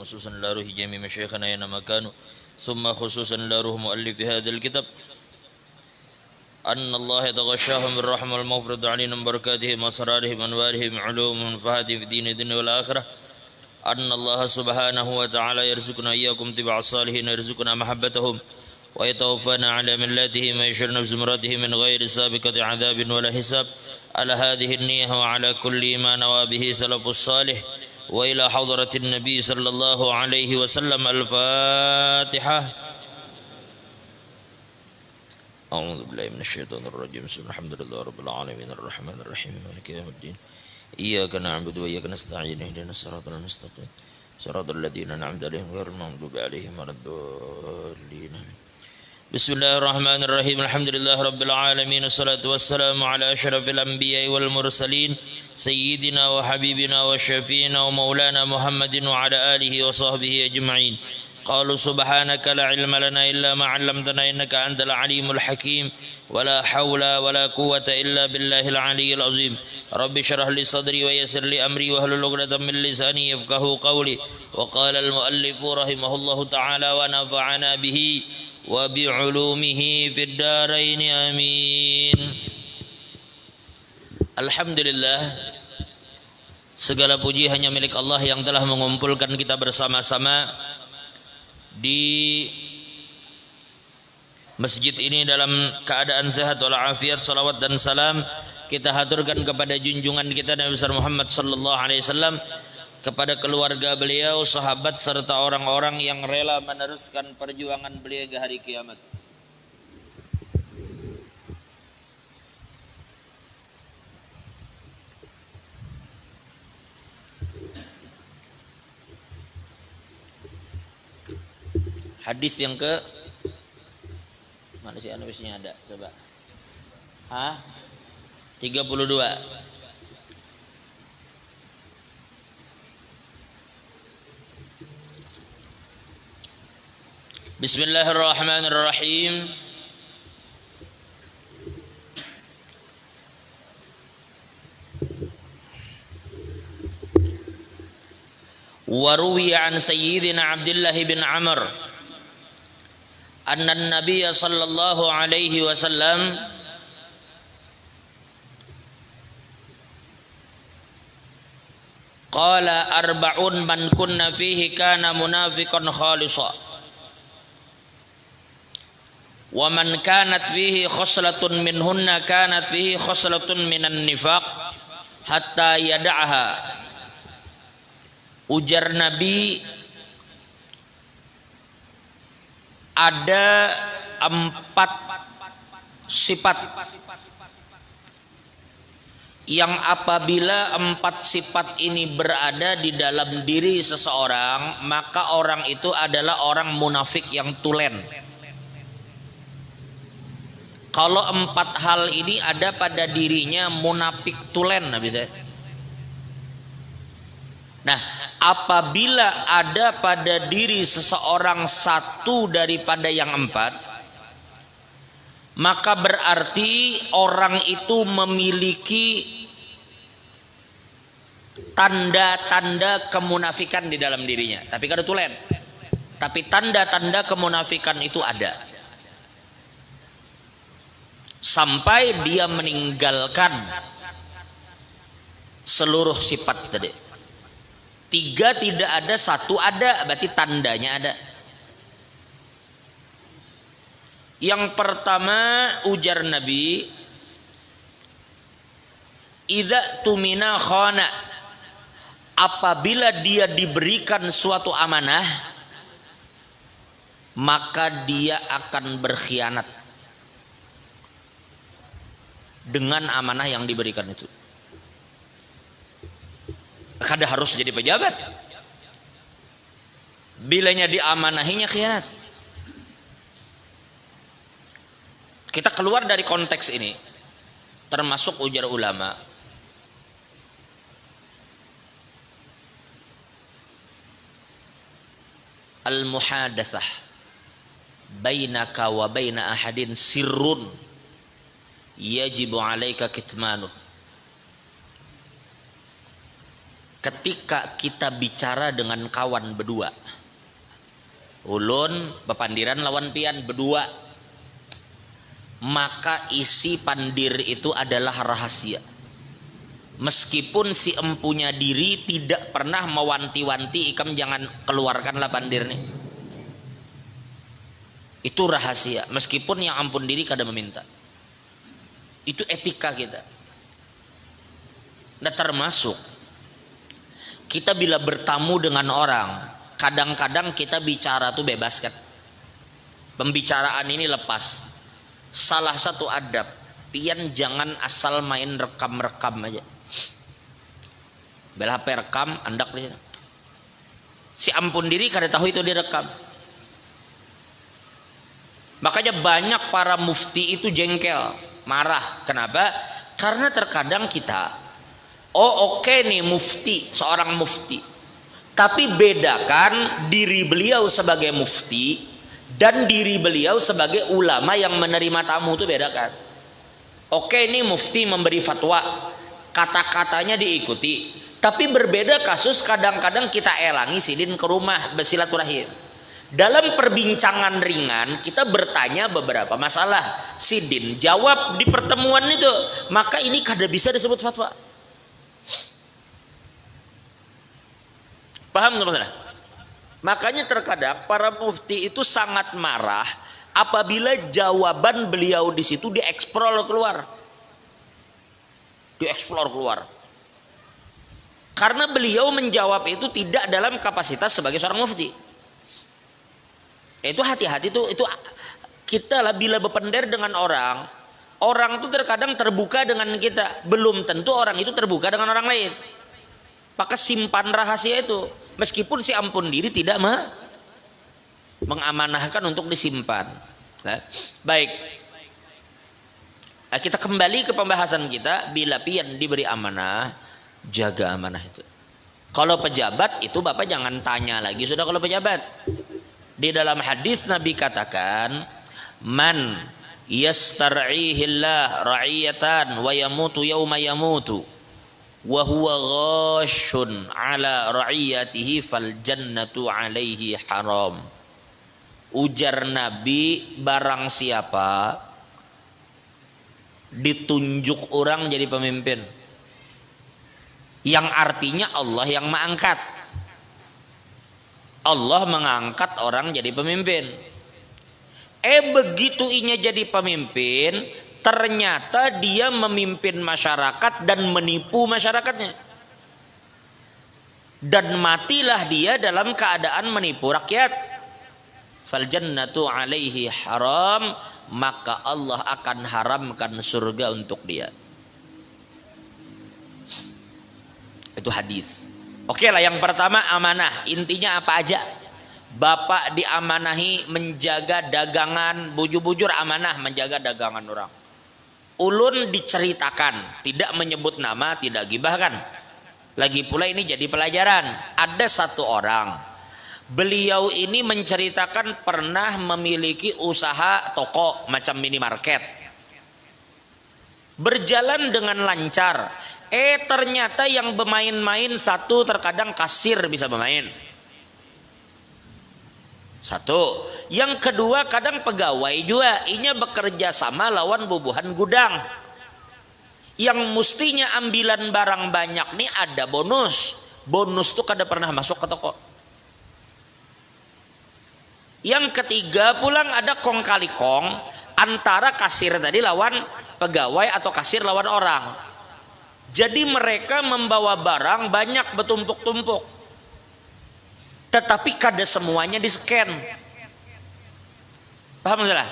خصوصا إلى روح جميع مشايخنا أينما كانوا ثم خصوصا إلى روح مؤلف هذا الكتاب أن الله يتغشاهم بالرحمة والمغفرة علينا من بركاتهم وأسرارهم وأنوارهم علومهم ونفحاتهم في دين الدنيا والآخرة أن الله سبحانه وتعالى يرزقنا إياكم تبع الصالحين ويرزقنا محبتهم ويتوفانا على ملاتهم ويشرنا بزمرتهم من غير سابقة عذاب ولا حساب على هذه النية وعلى كل ما نوى به سلف الصالح وإلى حضرة النبي صلى الله عليه وسلم. الفاتحة. أعوذ بالله من الشيطان الرجيم. بسم الله الحمد لله رب العالمين الرحمن الرحيم مالك يوم الدين إياك نعبد وإياك نستعين اهدنا الصراط المستقيم صراط الذين أنعمت عليهم غير المغضوب عليهم ولا الضالين. بسم الله الرحمن الرحيم. الحمد لله رب العالمين والصلاة والسلام على أشرف الأنبياء والمرسلين سيدنا وحبيبنا وشفينا ومولانا محمد وعلى آله وصحبه أجمعين. قالوا سبحانك لا علم لنا إلا ما علمتنا إنك أنت العليم الحكيم ولا حول ولا قوة إلا بالله العلي العظيم. رب اشرح لي صدري ويسر لي أمري واحلل عقدة من لساني يفقهوا قولي. وقال المؤلف رحمه الله تعالى ونفعنا به وبعلومه في الدارين آمين. Alhamdulillah, segala puji hanya milik Allah yang telah mengumpulkan kita bersama-sama di masjid ini dalam keadaan sehat walafiat. Salawat dan salam kita haturkan kepada junjungan kita Nabi besar Muhammad sallallahu alaihi wasallam, kepada keluarga beliau, sahabat serta orang-orang yang rela meneruskan perjuangan beliau ke hari kiamat. Hadis yang ke mana sih analisnya ada? Coba. 32. Bismillahirrahmanirrahim. Waruwi an Sayyidina Abdullah bin Amr anna an-nabiy sallallahu alaihi wasallam qala arba'un man kunna fihi kana munafiqan khalisan wa man kanat fihi khoslatun minhunna kanat fihi khoslatun minan nifaq hatta yada'aha. Ujar Nabi, ada 4 sifat yang apabila 4 sifat ini berada di dalam diri seseorang, maka orang itu adalah orang munafik yang tulen. Kalau 4 hal ini ada pada dirinya, munafik tulen Nabi saya. Nah, apabila ada pada diri seseorang satu daripada yang 4, maka berarti orang itu memiliki tanda-tanda kemunafikan di dalam dirinya. Tapi kada tulen. Tapi tanda-tanda kemunafikan itu ada. Sampai dia meninggalkan seluruh sifat tadi. 3 tidak ada, 1 ada, berarti tandanya ada. Yang pertama, ujar Nabi, idza tumina khana, apabila dia diberikan suatu amanah, maka dia akan berkhianat dengan amanah yang diberikan itu. Kada harus jadi pejabat, bilanya diamanahinya khianat. Kita keluar dari konteks ini, termasuk ujar ulama, al-muhadatsah bainaka wa baina ahadin sirrun yajibu alaika kitmanuh. ketika kita bicara dengan kawan berdua, ulun bepandiran lawan pian berdua, maka isi pandir itu adalah rahasia. Meskipun si empunya diri tidak pernah mewanti-wanti, ikam jangan keluarkanlah pandir nih. Itu rahasia, meskipun yang ampun diri kada meminta. Itu etika kita. Nah, termasuk kita bila bertamu dengan orang, kadang-kadang kita bicara tuh bebas kan. Pembicaraan ini lepas. Salah satu adab, pian jangan asal main rekam-rekam aja. Bel HP rekam, andak di sana. Si ampun diri kada tahu itu direkam. Makanya banyak para mufti itu jengkel, marah. Kenapa? Karena terkadang kita, oke nih mufti, seorang mufti. Tapi bedakan diri beliau sebagai mufti dan diri beliau sebagai ulama yang menerima tamu, itu bedakan. Oke nih mufti memberi fatwa, kata-katanya diikuti. Tapi berbeda kasus kadang-kadang kita elangi sidin ke rumah bersilaturahim. Dalam perbincangan ringan kita bertanya beberapa masalah, sidin jawab di pertemuan itu, maka ini kada bisa disebut fatwa. Paham teman-teman? Makanya terkadang para mufti itu sangat marah apabila jawaban beliau di situ dieksplor keluar. Dieksplor keluar. Karena beliau menjawab itu tidak dalam kapasitas sebagai seorang mufti. Itu hati-hati tuh, itu kita lah bila berpender dengan orang tuh terkadang terbuka dengan kita, belum tentu orang itu terbuka dengan orang lain. Maka simpan rahasia itu, meskipun si ampun diri tidak mengamanahkan untuk disimpan. Nah, baik, nah, kita kembali ke pembahasan kita. Bila pian diberi amanah, jaga amanah itu. Kalau pejabat itu bapak jangan tanya lagi sudah. Kalau pejabat, di dalam hadis Nabi katakan, man yastar'ihillah ra'iyatan wa yamutu yawma yamutu wa huwa ghashun ala ra'iyatihi fal jannatu alaihi haram. Ujar Nabi, barang siapa ditunjuk orang jadi pemimpin, yang artinya Allah yang mengangkat. Allah mengangkat orang jadi pemimpin. Begitu inya jadi pemimpin, ternyata dia memimpin masyarakat dan menipu masyarakatnya. Dan matilah dia dalam keadaan menipu rakyat. Fal jannatu alaihi haram, maka Allah akan haramkan surga untuk dia. Itu hadis. Oke lah, yang pertama amanah. Intinya apa aja? Bapak diamanahi menjaga dagangan, bujur-bujur amanah menjaga dagangan orang. Ulun diceritakan, tidak menyebut nama, tidak gibahkan. Lagi pula ini jadi pelajaran. Ada satu orang, beliau ini menceritakan pernah memiliki usaha toko macam minimarket. Berjalan dengan lancar. Ternyata yang bermain-main satu, terkadang kasir bisa bermain. Satu. Yang kedua kadang pegawai juga. Inya bekerja sama lawan bubuhan gudang. Yang mestinya ambilan barang banyak nih ada bonus. Bonus tuh kada pernah masuk ke toko. Yang ketiga pulang ada kong kali kong antara kasir tadi lawan pegawai atau kasir lawan orang. Jadi mereka membawa barang banyak bertumpuk-tumpuk. Tetapi kada semuanya di-scan. Paham salah?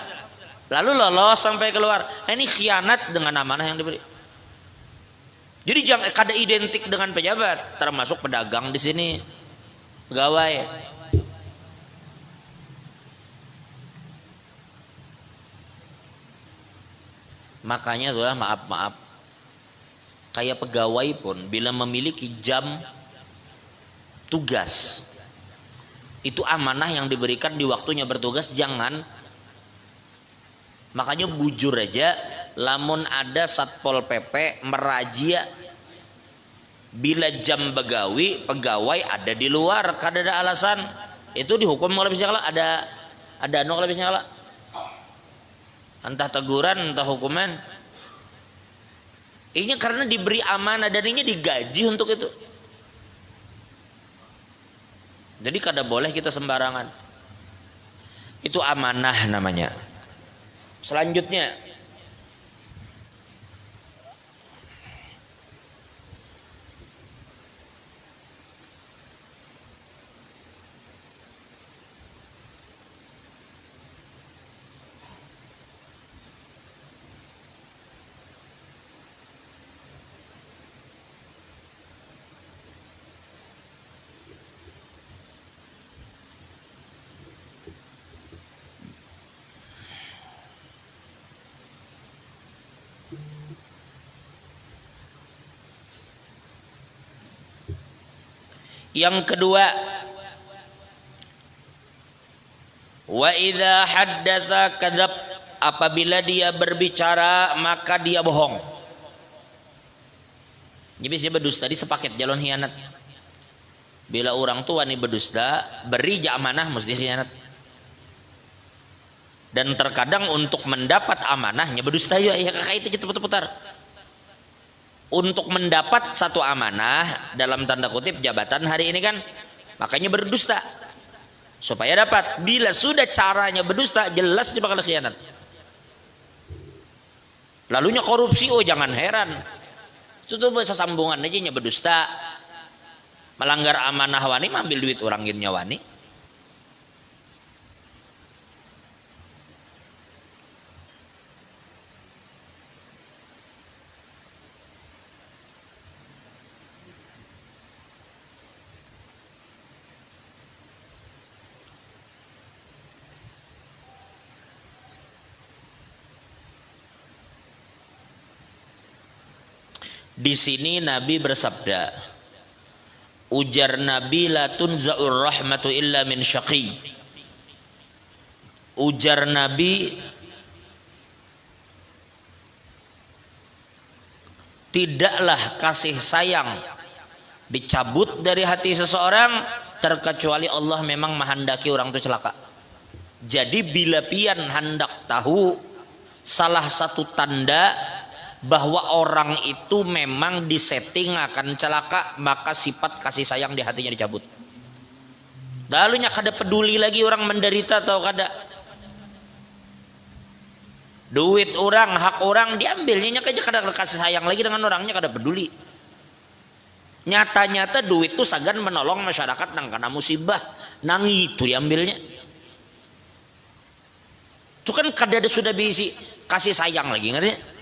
Lalu lolos sampai keluar. Nah, ini khianat dengan amanah yang diberi. Jadi jangan kada identik dengan pejabat, termasuk pedagang di sini, pegawai. Makanya itulah maaf. Kayak pegawai pun bila memiliki jam tugas, itu amanah yang diberikan di waktunya bertugas, jangan. Makanya bujur aja, lamun ada Satpol PP merazia Bila jam begawi pegawai ada di luar kada ada alasan, itu dihukum kalau bisa ada kalau bisa entah teguran entah hukuman. Ini karena diberi amanah dan ini digaji untuk itu. Jadi kada boleh kita sembarangan. Itu amanah namanya. Selanjutnya, yang kedua, wa idza haddatsa kadzab, apabila dia berbicara maka dia bohong. Jadi dia berdusta, tadi sepaket jalon hianat. Bila orang tua nih berdusta, beri amanah mesti hianat. Dan terkadang untuk mendapat amanahnya berdusta ya kakak itu putar-putar. Untuk mendapat satu amanah dalam tanda kutip jabatan hari ini kan, makanya berdusta supaya dapat. Bila sudah caranya berdusta, jelas dia bakal khianat. Lalunya korupsi, oh jangan heran. Itu tuh sambungan aja nya berdusta, melanggar amanah wani, ambil duit orang ginnya wani. Di sini Nabi bersabda, ujar Nabi, la tunza'ur rahmatu illa min syaqi. Ujar Nabi, tidaklah kasih sayang dicabut dari hati seseorang terkecuali Allah memang menghendaki orang itu celaka. Jadi bila pian hendak tahu salah satu tanda bahwa orang itu memang disetting akan celaka, maka sifat kasih sayang di hatinya dicabut. Lalunya kada peduli lagi orang menderita atau kada. Duit orang, hak orang diambilnya aja, kada kasih sayang lagi dengan orangnya, kada peduli. Nyata-nyata duit itu sagan menolong masyarakat nang kena musibah, nang itu diambilnya. Itu kan kada ada sudah bisi kasih sayang lagi, ngerti?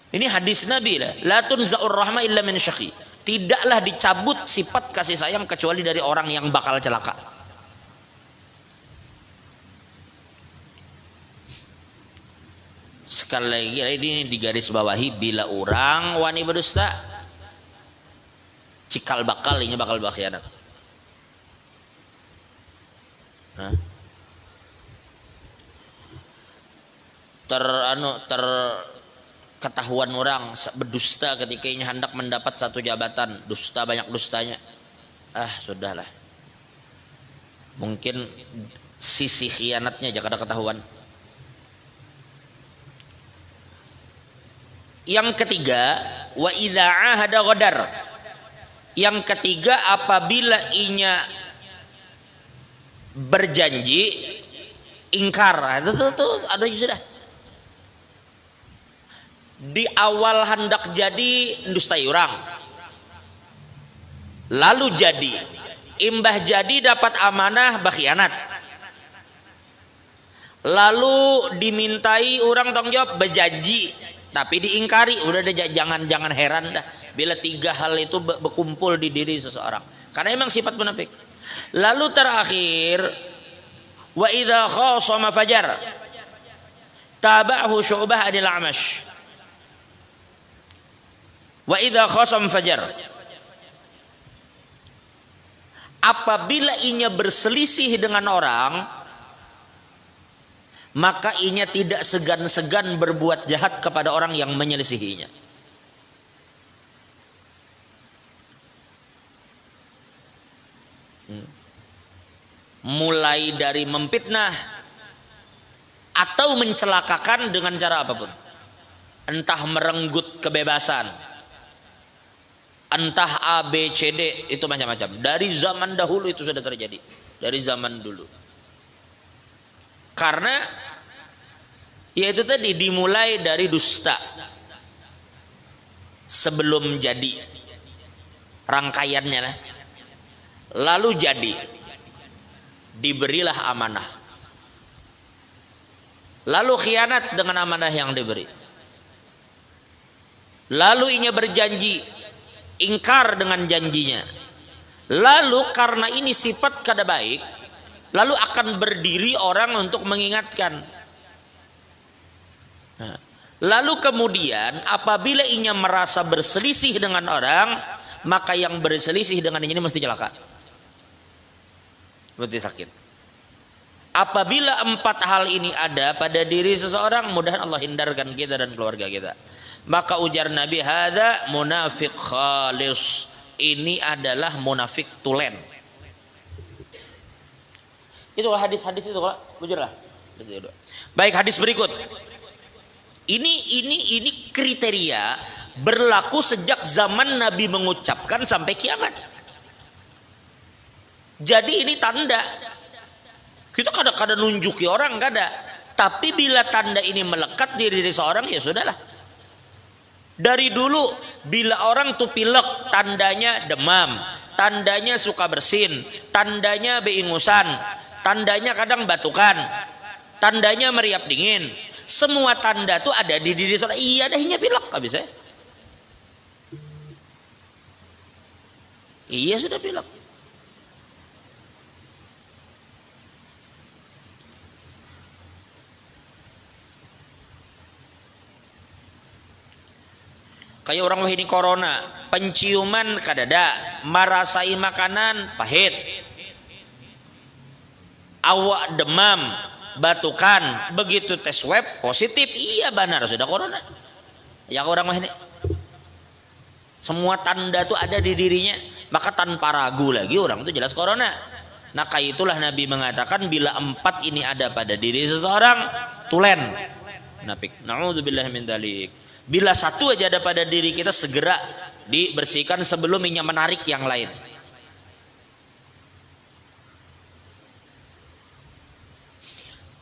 Ini hadis Nabi lah, la tunza'ur rahmah illa min syaqi. Tidaklah dicabut sifat kasih sayang kecuali dari orang yang bakal celaka. Sekali lagi ini digaris bawahi, bila orang wani berdusta, cikal bakal ini bakal berkhianat. Nah. Ketahuan orang berdusta ketika ini hendak mendapat satu jabatan, dusta, banyak dustanya, sudahlah, mungkin sisi khianatnya aja kada ketahuan. Yang ketiga, wa idza ahada ghadar. Yang ketiga, apabila inya berjanji ingkar. Itu ada sudah. Di awal hendak jadi dustai orang, lalu jadi imbah jadi dapat amanah berkhianat, lalu dimintai orang tanggung jawab berjanji tapi diingkari. Udah deh, jangan heran dah bila tiga hal itu berkumpul di diri seseorang, karena memang sifat munafik. Lalu terakhir, wa idza khasama fajar, tabahu Syu'bah adil Amash. Wa idza khasam fajar, apabila inya berselisih dengan orang, maka inya tidak segan-segan berbuat jahat kepada orang yang menyelisihinya. Mulai dari memfitnah atau mencelakakan dengan cara apapun. Entah merenggut kebebasan, entah A, B, C, D, itu macam-macam. Dari zaman dahulu itu sudah terjadi. Dari zaman dulu. Karena yaitu tadi dimulai dari dusta. Sebelum jadi. Rangkaiannya lah. Lalu jadi. Diberilah amanah. Lalu khianat dengan amanah yang diberi. Lalu ia berjanji, ingkar dengan janjinya. Lalu karena ini sifat kada baik, lalu akan berdiri orang untuk mengingatkan. Nah, lalu kemudian apabila ia merasa berselisih dengan orang, maka yang berselisih dengan ini mesti celaka. Berarti sakit. Apabila 4 hal ini ada pada diri seseorang, mudahan Allah hindarkan kita dan keluarga kita. Maka ujar Nabi, hada munafik khalis. Ini adalah munafik tulen. Itu hadis-hadis itu Pak, bujurlah. Baik, hadis berikut. Ini kriteria berlaku sejak zaman Nabi mengucapkan sampai kiamat. Jadi ini tanda. Kita kadang-kadang nunjuki orang kada. Tapi bila tanda ini melekat di diri seorang, ya sudahlah. Dari dulu bila orang tuh pilek, tandanya demam, tandanya suka bersin, tandanya beingusan, tandanya kadang batukan, tandanya meriap dingin. Semua tanda tuh ada di diri seorang. Iya dahnya pilek habis ya. Iya sudah pilek. Kayak orang wah ini corona, penciuman kadada, merasai makanan pahit, awak demam, batukan, begitu tes swab positif, iya benar sudah corona. Ya orang wah ini, semua tanda itu ada di dirinya, maka tanpa ragu lagi orang itu jelas corona. Nah kayak itulah Nabi mengatakan bila 4 ini ada pada diri seseorang, tulen, nafik. Na'udzubillah min dzalik. Bila 1 aja ada pada diri kita, segera dibersihkan sebelum ia menarik yang lain.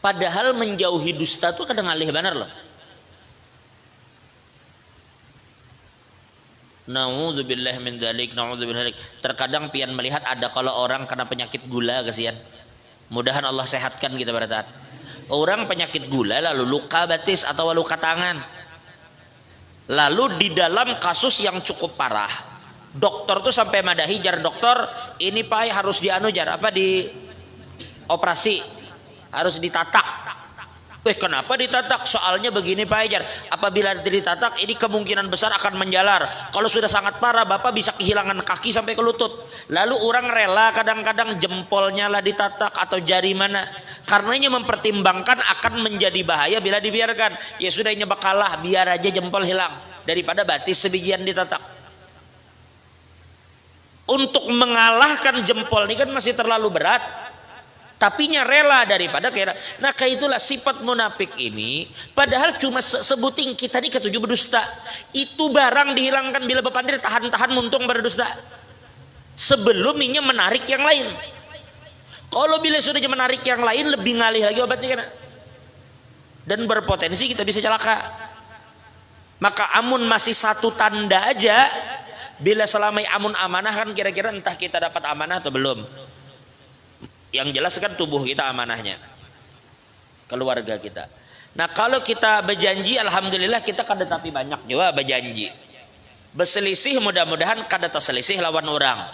Padahal menjauhi dusta itu kadang alih benar loh. Na'udzubillah min dzalik, na'udzubillah. Terkadang pian melihat ada kalau orang kena penyakit gula, kasihan. Mudahan Allah sehatkan kita pada saat. Orang penyakit gula lalu luka batis atau luka tangan. Lalu di dalam kasus yang cukup parah, dokter tuh sampai madahi, jar dokter ini Pak harus di operasi, harus ditatak. Kenapa ditatak? Soalnya begini Pak Jar, apabila ditatak ini kemungkinan besar akan menjalar. Kalau sudah sangat parah Bapak bisa kehilangan kaki sampai ke lutut. Lalu orang rela kadang-kadang jempolnya lah ditatak atau jari mana, karenanya mempertimbangkan akan menjadi bahaya bila dibiarkan. Ya sudah ini bakalah, biar aja jempol hilang daripada batis sebijian ditatak. Untuk mengalahkan jempol ini kan masih terlalu berat, tapinya rela daripada kira. Nah kayak itulah sifat munafik ini. Padahal cuma sebuting kita ini ketujuh berdusta. Itu barang dihilangkan bila bepandir tahan-tahan muntung berdusta. Sebelumnya menarik yang lain. Kalau bila sudah menarik yang lain lebih ngalih lagi obatnya kan. Dan berpotensi kita bisa celaka. Maka amun masih 1 tanda aja. Bila selama amun amanah kan kira-kira entah kita dapat amanah atau belum. Yang jelas kan tubuh kita amanahnya, keluarga kita. Nah kalau kita berjanji, alhamdulillah kita kada tapi banyak juga berjanji. Berselisih mudah-mudahan kada terselisih lawan orang.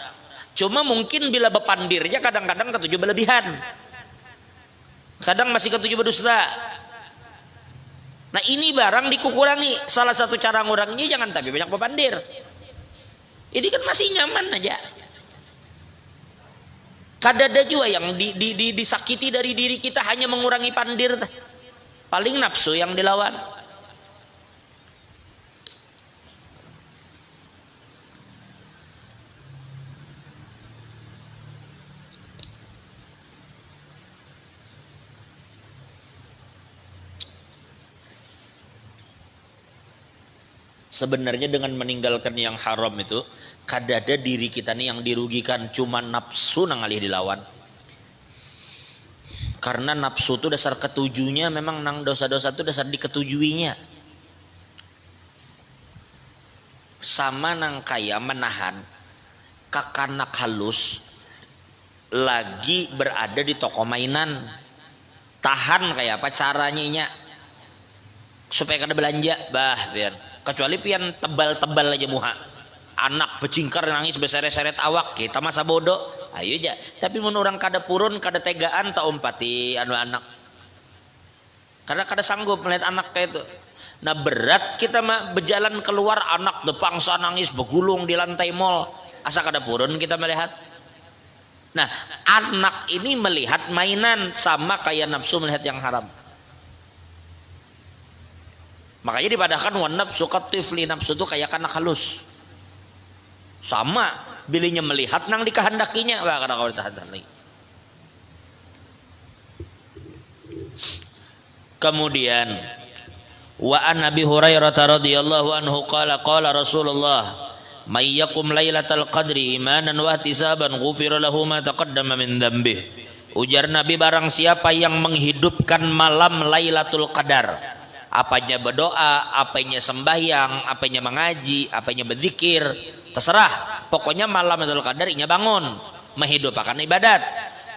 Cuma mungkin bila bepandirnya kadang-kadang ketujuh berlebihan, kadang masih ketujuh berdusta. Nah ini barang dikurangi. Salah satu cara ngurangnya jangan tapi banyak bepandir. Ini kan masih nyaman aja. Kadada juga yang disakiti dari diri kita hanya mengurangi pandir. Paling nafsu yang dilawan. Sebenarnya dengan meninggalkan yang haram itu kadada diri kita nih yang dirugikan, cuma nafsu nang alih dilawan. Karena nafsu itu dasar ketujuhnya, memang nang dosa-dosa itu dasar diketujuinya. Sama nang kaya menahan kakanak halus lagi berada di toko mainan. Tahan kayak apa caranya supaya kada belanja bah biar. Kecuali pian tebal-tebal aja muha. Anak becingkar nangis berseret-seret awak, kita masa bodoh. Ayo aja. Tapi mun orang kada purun, kada tegaan tak umpati anu anak. Karena kada sanggup melihat anak kayak itu. Nah berat kita mah berjalan keluar anak depangsa nangis begulung di lantai mall. Asa kada purun kita melihat. Nah anak ini melihat mainan sama kayak nafsu melihat yang haram. Makanya dipadakan wan nafsu katifli, nafsu itu kayak kanak halus. Sama bilinya melihat nang dikehendakinya, wah kada kau ditahan lagi. Kemudian wa an Abi Hurairah radhiyallahu anhu qala qala Rasulullah may yakum lailatal qadri imanan wa ihtisaban ghufira lahu ma taqaddama min dzambih. Ujar Nabi, barang siapa yang menghidupkan malam Lailatul Qadar, apanya berdoa, apanya sembahyang, apanya mengaji, apanya berzikir, terserah. Pokoknya malam Lailatul Qadar inya bangun, menghidupkan ibadat,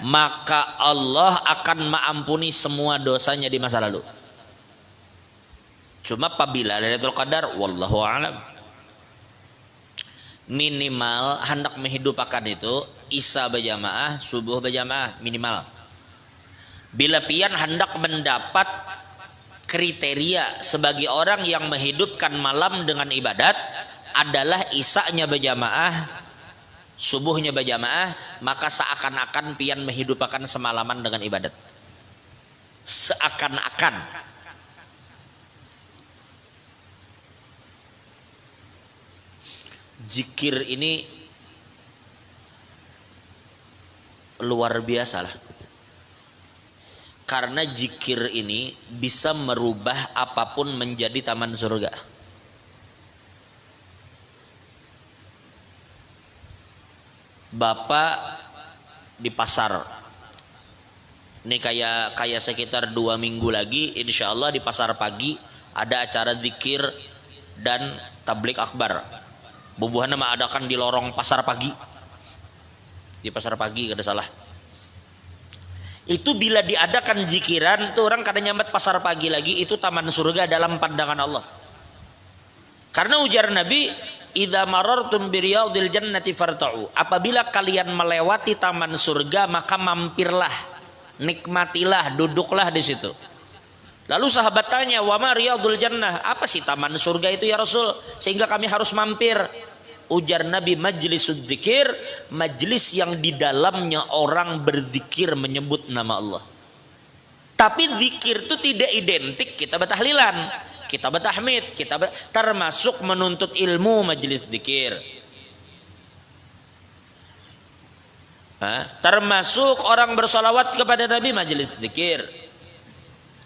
maka Allah akan mengampuni semua dosanya di masa lalu. Cuma apabila Lailatul Qadar, wallahu a'lam, minimal hendak menghidupkan itu isya berjamaah, subuh berjamaah minimal. Bila pian hendak mendapat kriteria sebagai orang yang menghidupkan malam dengan ibadat adalah isya-nya berjamaah, subuhnya berjamaah, maka seakan-akan pian menghidupkan semalaman dengan ibadat. Seakan-akan. Zikir ini luar biasa lah. Karena zikir ini bisa merubah apapun menjadi taman surga. Bapak di pasar. Ini kayak sekitar 2 minggu lagi insya Allah di pasar pagi ada acara zikir dan tablik akbar. Bubuhan nama adakan di lorong pasar pagi. Di pasar pagi kada salah. Itu bila diadakan zikiran tuh orang kada nyambat pasar pagi lagi, itu taman surga dalam pandangan Allah. Karena ujar Nabi, idza marartum bi riyadil jannati farta'u. Apabila kalian melewati taman surga maka mampirlah, nikmatilah, duduklah di situ. Lalu sahabat tanya, wa ma riyadul jannah? Apa sih taman surga itu ya Rasul? Sehingga kami harus mampir. Ujar Nabi, majlisud dzikir, majlis yang di dalamnya orang berzikir menyebut nama Allah. Tapi zikir itu tidak identik kita bertahlilan, kita bertahmid, kita termasuk menuntut ilmu majlis zikir. Termasuk orang bersolawat kepada Nabi majlis zikir.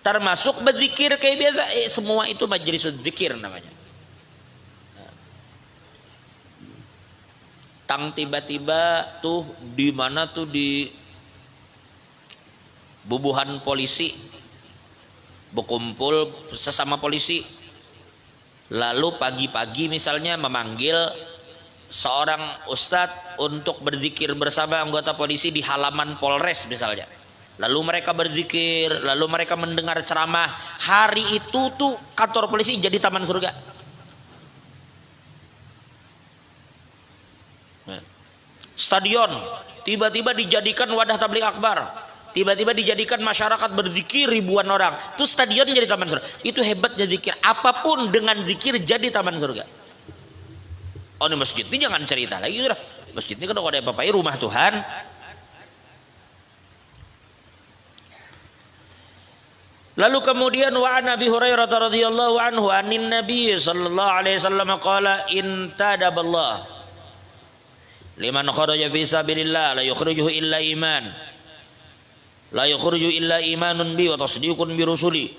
Termasuk berzikir kayak biasa, semua itu majlisud zikir namanya. Tang tiba-tiba tuh di mana tuh di bubuhan polisi berkumpul sesama polisi, lalu pagi-pagi misalnya memanggil seorang ustadz untuk berzikir bersama anggota polisi di halaman Polres misalnya, lalu mereka berzikir, lalu mereka mendengar ceramah. Hari itu tuh kantor polisi jadi taman surga. Stadion tiba-tiba dijadikan wadah tabligh akbar, tiba-tiba dijadikan masyarakat berzikir ribuan orang, itu stadion jadi taman surga. Itu hebatnya zikir, apapun dengan zikir jadi taman surga. Oh ini masjid ini jangan cerita lagi sudah, masjid ini kan ada apa-apa, rumah Tuhan. Lalu kemudian wa an Abi Hurairah radhiyallahu anhu anin Nabi sallallahu alaihi wasallam qala in tadaballah liman kharaja fi sabilillah la yukhrijuhu illa iman, la yukhrijuhu illa imanun bi wa tasdiqun bi rusuli.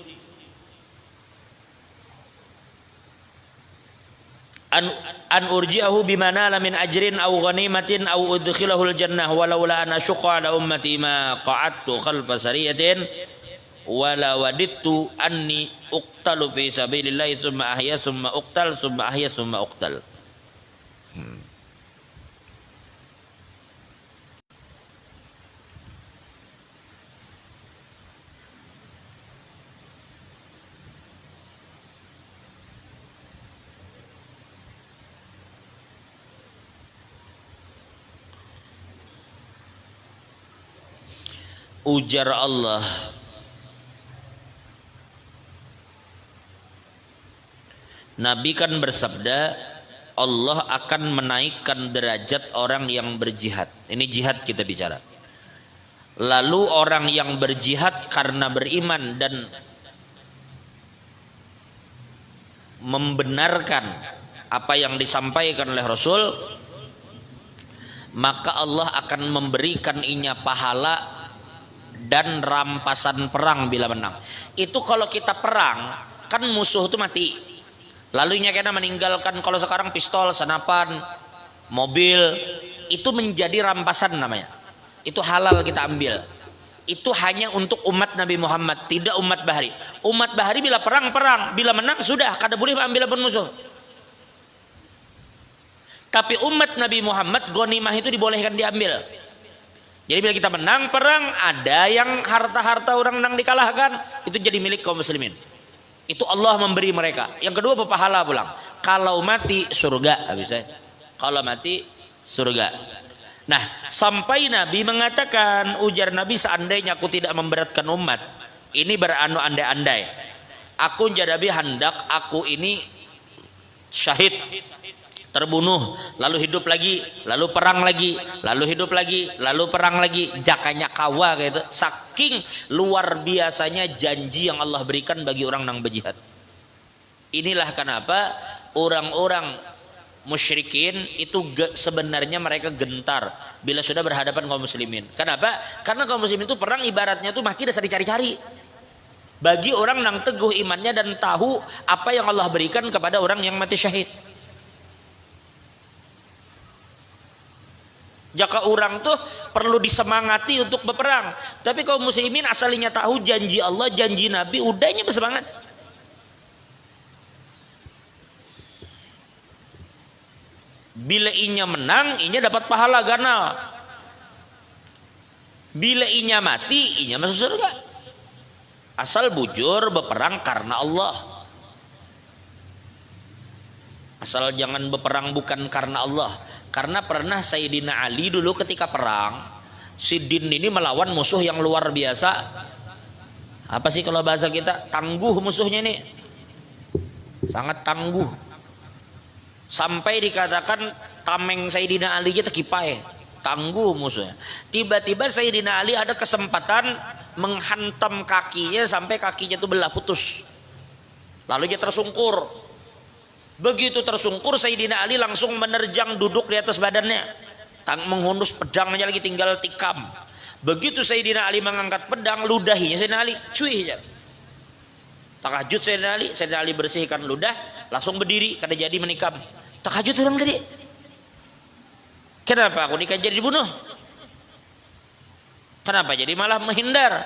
an an urji'ahu bimana la min ajrin aw ghanimatin aw udkhilahu al-jannah walaula an asyqa ala ummati ma qa'adtu khalfa sariyatin wala wadittu anni uqtalu fi sabilillah summa ahya summa uqtal summa ahya summa uqtal. Ujar Allah, Nabi kan bersabda, Allah akan menaikkan derajat orang yang berjihad. Ini jihad kita bicara. Lalu orang yang berjihad karena beriman dan membenarkan apa yang disampaikan oleh Rasul, maka Allah akan memberikan inya pahala dan rampasan perang bila menang. Itu kalau kita perang kan musuh itu mati, lalu kena meninggalkan, kalau sekarang pistol, senapan, mobil, itu menjadi rampasan namanya. Itu halal kita ambil. Itu hanya untuk umat Nabi Muhammad, tidak umat bahari. Umat bahari bila perang, bila menang sudah kada boleh ambil pun musuh. Tapi umat Nabi Muhammad ghanimah itu dibolehkan diambil. Jadi bila kita menang perang, ada yang harta-harta orang menang dikalahkan, itu jadi milik kaum muslimin. Itu Allah memberi mereka. Yang kedua berpahala pulang. Kalau mati surga, habisnya. Kalau mati surga. Nah, sampai Nabi mengatakan, ujar Nabi, seandainya aku tidak memberatkan umat, ini beranu andai-andai. Aku jadi Nabi hendak aku ini syahid, terbunuh, lalu hidup lagi, lalu perang lagi, lalu hidup lagi, lalu perang lagi, jakanya kawa gitu. Saking luar biasanya janji yang Allah berikan bagi orang yang berjihad. Inilah kenapa orang-orang musyrikin itu sebenarnya mereka gentar bila sudah berhadapan kaum muslimin. Kenapa? Karena kaum muslimin itu perang ibaratnya tuh mati dasar dicari-cari. Bagi orang yang teguh imannya dan tahu apa yang Allah berikan kepada orang yang mati syahid. Jika orang tuh perlu disemangati untuk berperang, tapi kaum muslimin asalnya tahu janji Allah, janji Nabi, udahnya bersemangat. Bila inya menang, inya dapat pahala ganal. Bila inya mati, inya masuk surga. Asal bujur berperang karena Allah. Asal jangan berperang bukan karena Allah. Karena pernah Sayyidina Ali dulu ketika perang, si Din ini melawan musuh yang luar biasa. Apa sih kalau bahasa kita? Tangguh musuhnya ini. Sangat tangguh. Sampai dikatakan tameng Sayyidina Ali kita kipai. Tangguh musuhnya. Tiba-tiba Sayyidina Ali ada kesempatan menghantam kakinya sampai kakinya itu belah putus. Lalu dia tersungkur. Begitu tersungkur, Sayyidina Ali langsung menerjang duduk di atas badannya, menghunus pedangnya lagi tinggal tikam. Begitu Sayyidina Ali mengangkat pedang, ludahinya Sayyidina Ali cuy aja. Tahajud Sayyidina Ali bersihkan ludah, langsung berdiri, kada jadi menikam. Tahajud orang tadi. Kenapa aku nikah jadi dibunuh? Kenapa jadi malah menghindar?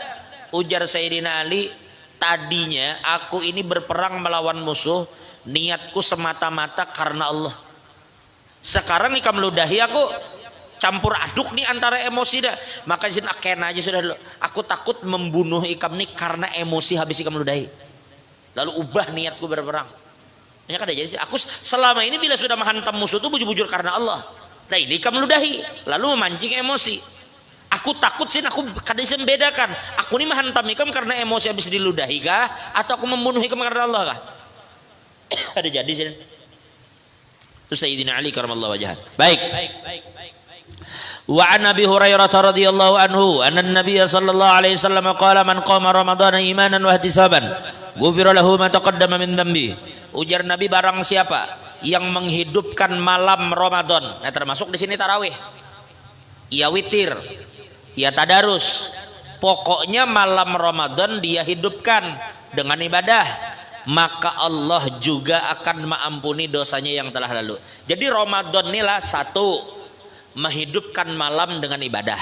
Ujar Sayyidina Ali, tadinya aku ini berperang melawan musuh, niatku semata-mata karena Allah. Sekarang nih kamu ludahi aku, campur aduk nih antara emosi dah. Maka izin aken aja sudah dulu. Aku takut membunuh ikam nih karena emosi habis ikam ludahi. Lalu ubah niatku berperang. Ya kan jadi aku selama ini bila sudah menghantam musuh itu bujur-bujur karena Allah. Nah ini ikam ludahi, lalu memancing emosi. Aku takut sih, aku kadang membedakan. Aku ini menghantam ikam karena emosi habis diludahi kah, atau aku membunuh ikam karena Allah kah? Ada jadi sini. Itu Sayyidina Ali karramallahu wajhah. Baik. Wa an Abi Hurairah radhiyallahu anhu anna an-nabiy sallallahu alaihi wasallam qala man qama ramadhana imanan wa ihtisaban ghufira lahu ma taqaddama min dhanbi. Ujar Nabi, barang siapa yang menghidupkan malam Ramadan, nah termasuk di sini tarawih, ia witir, ia tadarus, pokoknya malam Ramadan dia hidupkan dengan ibadah. maka Allah juga akan mengampuni dosanya yang telah lalu. Jadi Ramadan inilah satu, menghidupkan malam dengan ibadah.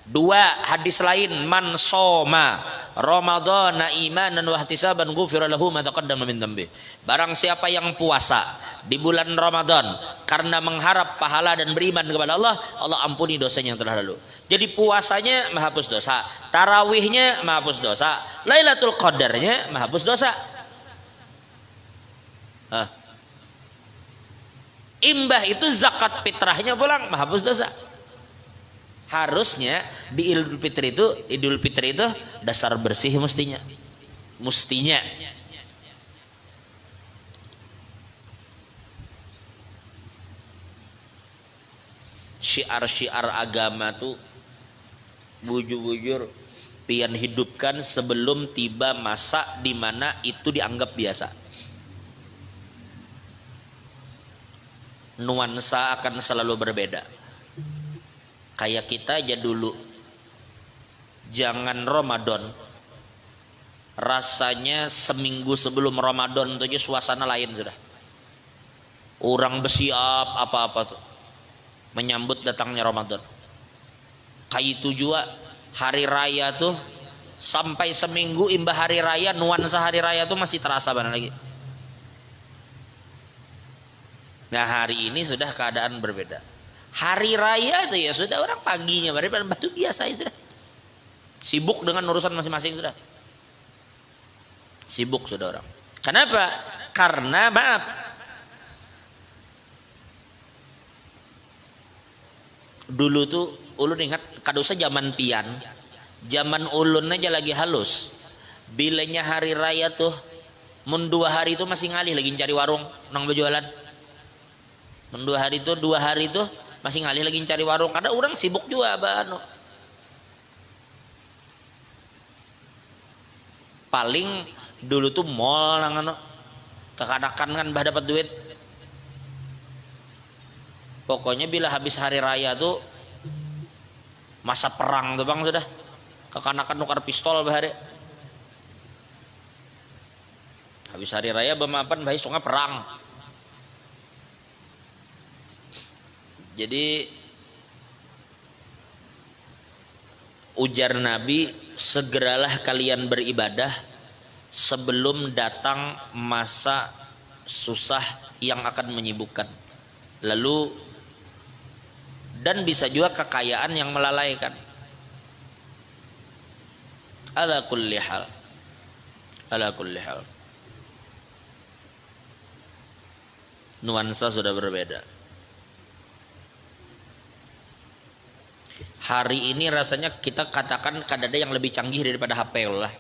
Dua, hadis lain, man soma ramadhana imanan wa ihtisaban ghufira lahu ma taqaddama min dhanbi. Barang siapa yang puasa di bulan Ramadan karena mengharap pahala dan beriman kepada Allah, Allah ampuni dosanya yang telah lalu. Jadi puasanya menghapus dosa, tarawihnya menghapus dosa, Lailatul Qadarnya menghapus dosa. Imbah itu zakat fitrahnya pulang menghapus dosa. Harusnya di Idul Fitri itu dasar bersih mestinya. Syiar-syiar agama tuh bujur-bujur pian hidupkan sebelum tiba masa di mana itu dianggap biasa. Nuansa akan selalu berbeda. Kayak kita aja dulu, jangan Ramadan, rasanya seminggu sebelum Ramadan itu aja suasana lain sudah. Orang bersiap apa-apa tuh menyambut datangnya Ramadan. Kayak itu juga hari raya tuh, sampai seminggu imbah hari raya, nuansa hari raya tuh masih terasa mana lagi. Nah hari ini sudah keadaan berbeda. Hari raya itu ya sudah orang paginya batu biasa itu sudah. Sibuk dengan urusan masing-masing sudah. Sibuk sudah orang. Kenapa? Karena maaf, dulu tuh ulun ingat kadosa zaman pian, zaman ulun aja lagi halus. Bilanya hari raya tuh mun 2 hari itu masih ngalih lagi cari warung nang berjualan. Mun 2 hari itu masih ngalih lagi cari warung karena orang sibuk juga anu. Paling dulu tuh mall nang anu kekanakan kan bah dapat duit. Pokoknya bila habis hari raya tuh masa perang tuh bang sudah. Kekanakan nukar pistol bah hari. Habis hari raya bemapan bah sungai perang. Jadi ujar Nabi, segeralah kalian beribadah sebelum datang masa susah yang akan menyibukkan. Lalu dan bisa juga kekayaan yang melalaikan. Ala kulli hal. Nuansa sudah berbeda. Hari ini rasanya kita katakan kadang-kadang yang lebih canggih daripada HP lah.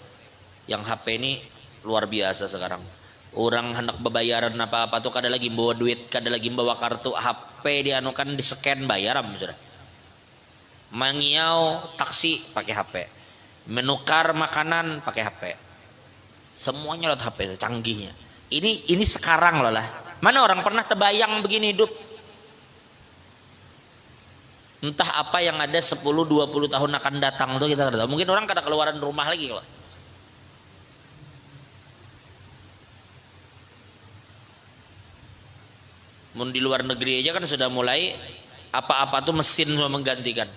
Yang HP ini luar biasa sekarang. Orang hendak bebayaran apa-apa tuh kada lagi bawa duit, kada lagi bawa kartu, HP dianukan di scan bayaran sudah. Mangiau taksi pakai HP. Menukar makanan pakai HP. Semuanya lewat HP canggihnya. Ini sekarang loh lah. Mana orang pernah terbayang begini hidup? Entah apa yang ada 10-20 tahun akan datang tuh kita tidak tahu. Mungkin orang kada keluaran rumah lagi kalau. Mun di luar negeri aja kan sudah mulai apa-apa tuh mesin semua menggantikan.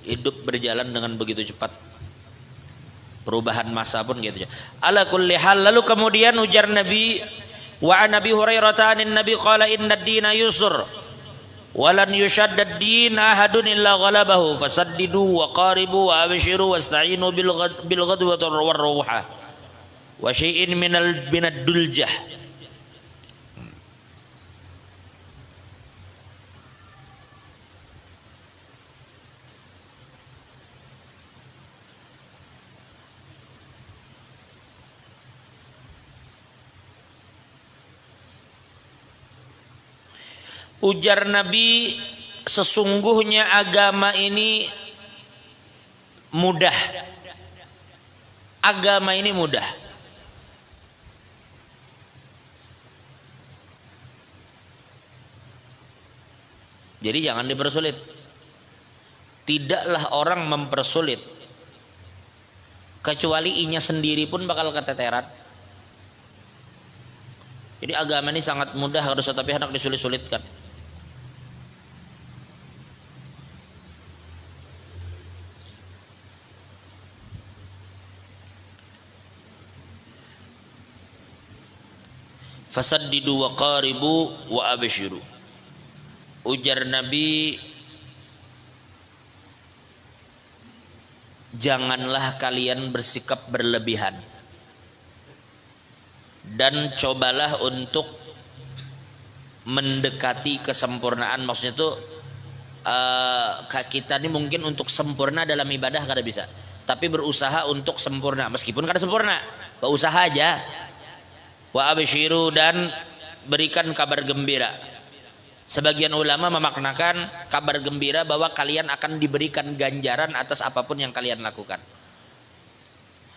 Hidup berjalan dengan begitu cepat. Perubahan masa pun gitu. Ala kulli hal, lalu kemudian ujar Nabi wa an Abi Hurairah an Nabi qala inna ad-dina yusr wa lan yushadda ad-din ahadun illa ghalabahu fasaddidu wa qaribu wa abshiru wasta'inu bil ghadwati war ruha wa syai'in minad duljah. Ujar Nabi, sesungguhnya agama ini mudah. Agama ini mudah. Jadi jangan dipersulit. Tidaklah orang mempersulit kecuali inya sendiri pun bakal keteteran. Jadi agama ini sangat mudah, harus tetapi hendak disulit-sulitkan. Fasaddidu wa qaribu wa abshiru. Ujar Nabi, janganlah kalian bersikap berlebihan dan cobalah untuk mendekati kesempurnaan. Maksudnya itu kita ini mungkin untuk sempurna dalam ibadah kada bisa, tapi berusaha untuk sempurna meskipun kada sempurna, berusaha aja. Wa abshiru, dan berikan kabar gembira. Sebagian ulama memaknakan kabar gembira bahwa kalian akan diberikan ganjaran atas apapun yang kalian lakukan.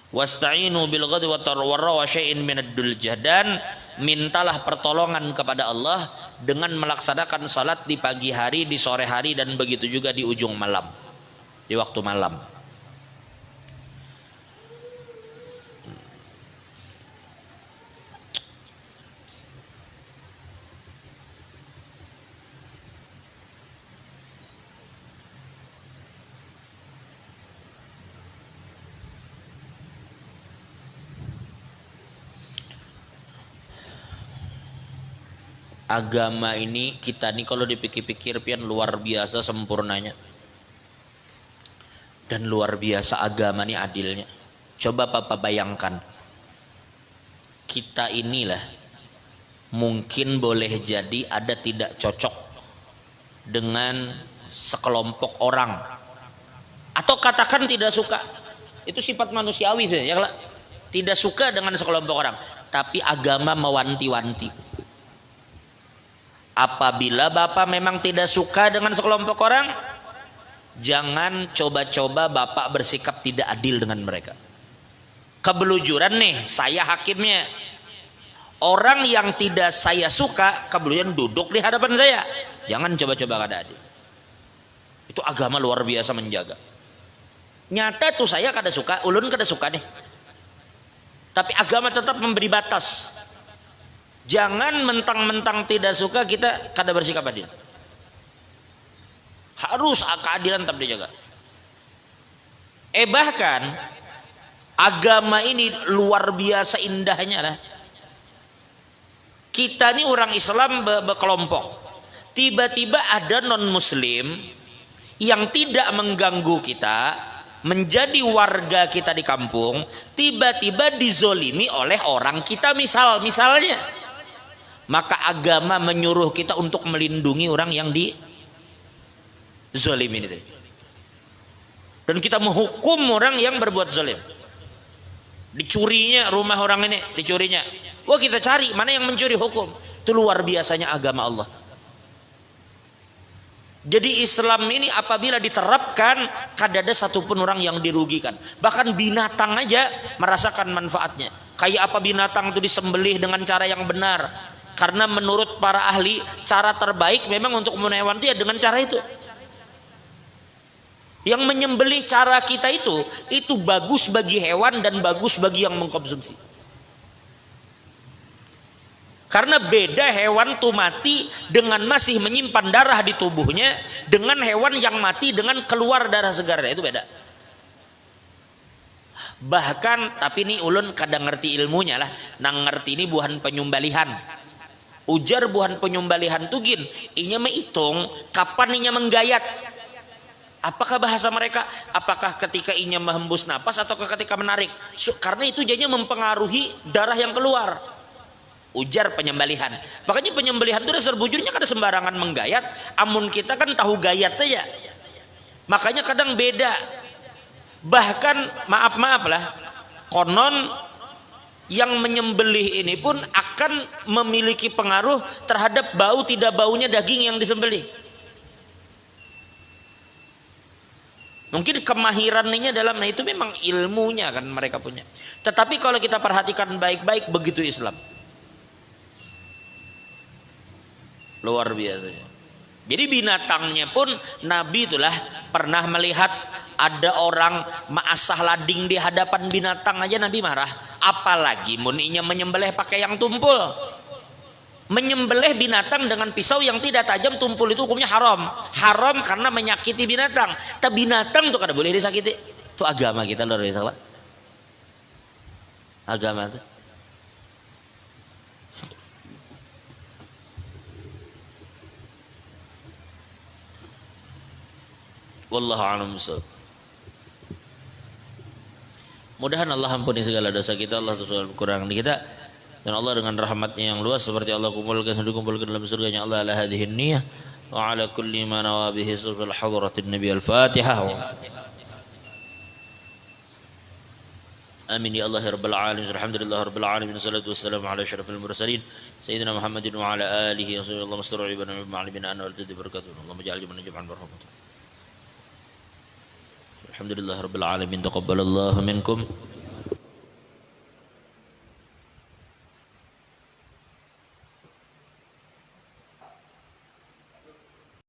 Wasta'inu bil ghadwi wat tarwarra wa syai'in minad duljah, dan mintalah pertolongan kepada Allah dengan melaksanakan salat di pagi hari, di sore hari, dan begitu juga di ujung malam, di waktu malam. Agama ini kita nih kalau dipikir-pikir pian luar biasa sempurnanya, dan luar biasa agama ini adilnya. Coba Papa bayangkan, kita inilah mungkin boleh jadi ada tidak cocok dengan sekelompok orang, atau katakan tidak suka, itu sifat manusiawi sebenarnya, tidak suka dengan sekelompok orang, tapi agama mewanti-wanti. Apabila Bapak memang tidak suka dengan sekelompok orang, jangan coba-coba Bapak bersikap tidak adil dengan mereka. Kebelujuran nih, saya hakimnya. Orang yang tidak saya suka, kebelujuran duduk di hadapan saya. Jangan coba-coba kada adil. Itu agama luar biasa menjaga. Nyata tuh saya kada suka, ulun kada suka nih. Tapi agama tetap memberi batas. Jangan mentang-mentang tidak suka kita kada bersikap adil. Harus keadilan tetap dijaga. Bahkan agama ini luar biasa indahnya lah. Kita ini orang Islam berkelompok. Tiba-tiba ada non-muslim yang tidak mengganggu kita, menjadi warga kita di kampung, tiba-tiba dizolimi oleh orang kita misalnya. Maka agama menyuruh kita untuk melindungi orang yang dizolimi ini. Dan kita menghukum orang yang berbuat zalim. Dicurinya rumah orang ini, dicurinya. Wah, kita cari mana yang mencuri, hukum. Itu luar biasanya agama Allah. Jadi Islam ini apabila diterapkan, kada ada satupun orang yang dirugikan. Bahkan binatang aja merasakan manfaatnya. Kayak apa binatang itu disembelih dengan cara yang benar. Karena menurut para ahli, cara terbaik memang untuk membunuh hewan itu ya dengan cara itu. Yang menyembelih cara kita itu bagus bagi hewan dan bagus bagi yang mengkonsumsi. Karena beda hewan tuh mati dengan masih menyimpan darah di tubuhnya, dengan hewan yang mati dengan keluar darah segar, itu beda. Bahkan tapi ini ulun kadang ngerti ilmunya lah, nang ngerti ini buhan penyembelihan. Ujar buhan penyembelihan tuh gin, inya menghitung kapan inya menggayat. Apakah bahasa mereka? Apakah ketika inya menghembus napas atau ketika menarik? Karena itu jadinya mempengaruhi darah yang keluar. Ujar penyembelihan. Makanya penyembelihan itu dasar bujurnya kada sembarangan menggayat. Amun kita kan tahu gayat aja. Makanya kadang beda. Bahkan maaf lah, konon yang menyembelih ini pun akan memiliki pengaruh terhadap bau tidak baunya daging yang disembelih. Mungkin kemahirannya dalam, nah itu memang ilmunya kan mereka punya. Tetapi kalau kita perhatikan baik-baik, begitu Islam. Luar biasa. Jadi binatangnya pun Nabi itulah pernah melihat ada orang maasah lading di hadapan binatang aja Nabi marah, apalagi muninya menyembelih pakai yang tumpul. Menyembelih binatang dengan pisau yang tidak tajam, tumpul, itu hukumnya haram. Haram karena menyakiti binatang. Tapi binatang tuh kada boleh disakiti. Itu agama kita luar biasa. Agama itu. Wallahu a'lam bishawab. Mudahan Allah ampuni segala dosa kita, Allah segala kekurangan kita, dan Allah dengan rahmatnya yang luas seperti Allah kumpulkan dalam surganya Allah ala hadhihi niyyah wa ala kulli ma nawa bihi sulful hadratin nabi al-fatihah. Amin ya Allah ya rabbal alamin. Alhamdulillah rabbil alamin. Wassalatu wassalamu ala asyrafil mursalin sayyidina Muhammadin wa ala alihi wa sahbihi. Allahumma astur ibana wa ma'alimina ana wal tadi barakatuh. Allahumma ja'al jamanan jam'an barakaatuh. Alhamdulillah rabbil alamin. Taqabbalallahu minkum